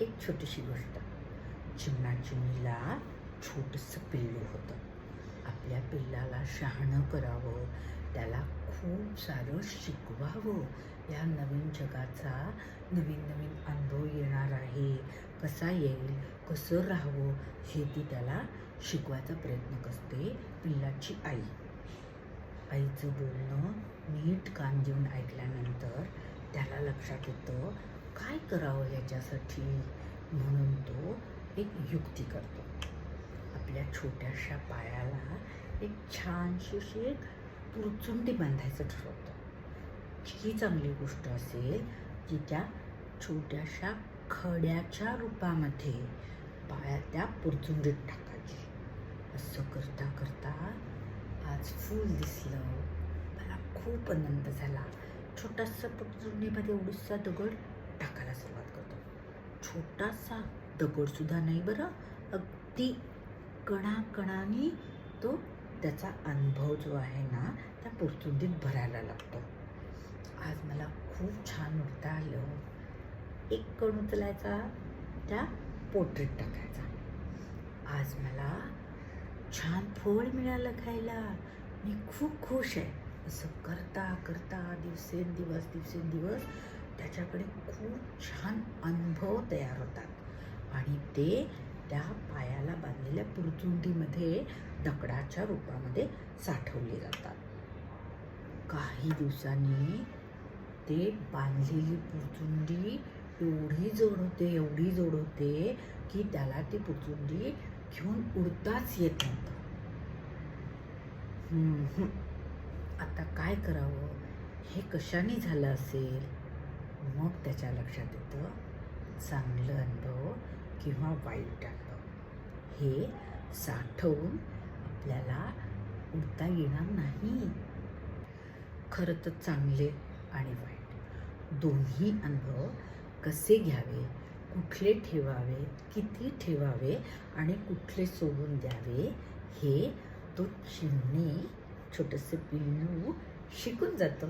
एक छोटीशी गोष्ट. चिमणाचिमणीला छोटंसं पिल्लू होतं. आपल्या पिल्लाला शहाणं करावं, त्याला खूप सारं शिकवावं. या नवीन जगाचा नवीन नवीन अनुभव येणार आहे, कसा येईल, कसं राहावं हे ती त्याला शिकवायचा प्रयत्न करते पिल्लाची आई. आईचं बोलणं नीट कान देऊन ऐकल्यानंतर त्याला लक्षात येतं काय करावं याच्यासाठी. म्हणून तो एक युक्ती करतो. आपल्या छोट्याशा पायाला एक छानशी एक पुरचुंडी बांधायचं ठरवतो. ही चांगली गोष्ट असेल की त्या छोट्याशा खड्याच्या रूपामध्ये पायात त्या पुरचुंडीत टाकायची. असं करता करता आज फूल दिसलं. मला खूप आनंद झाला. छोटासा पुरचुंडीमध्ये एवढूसा दगड टाकायला सुरुवात करतो. छोटासा दगडसुद्धा नाही बरं, अगदी कणाकणाने तो त्याचा अनुभव जो आहे ना त्या पुरचुंडीत भरायला लागतो. आज मला खूप छान उठता आलं. एक कण उचलायचा, त्या पोटरीत टाकायचा. आज मला छान फळ मिळालं खायला, मी खूप खुश आहे. असं करता करता दिवसेंदिवस त्याच्याकडे खूप छान अनुभव तयार होतात आणि ते त्या पायाला बांधलेल्या पुरचुंडीमध्ये दगडाच्या रूपामध्ये साठवले जातात. काही दिवसांनी ते बांधलेली पुरचुंडी एवढी जड होते की त्याला ती पुरचुंडी घेऊन उडताच येत नव्हतं. आता काय करावं, हे कशाने झालं असेल. मग त्याच्या लक्षात येतं चांगलं अनुभव किंवा वाईट अनुभव हे साठवून आपल्याला उडता येणार नाही. खरं तर चांगले आणि वाईट दोन्ही अनुभव कसे घ्यावे, कुठले ठेवावे, किती ठेवावे आणि कुठले सोडून द्यावे हे तो चिमणी छोटंसं पिल्लू शिकून जातं.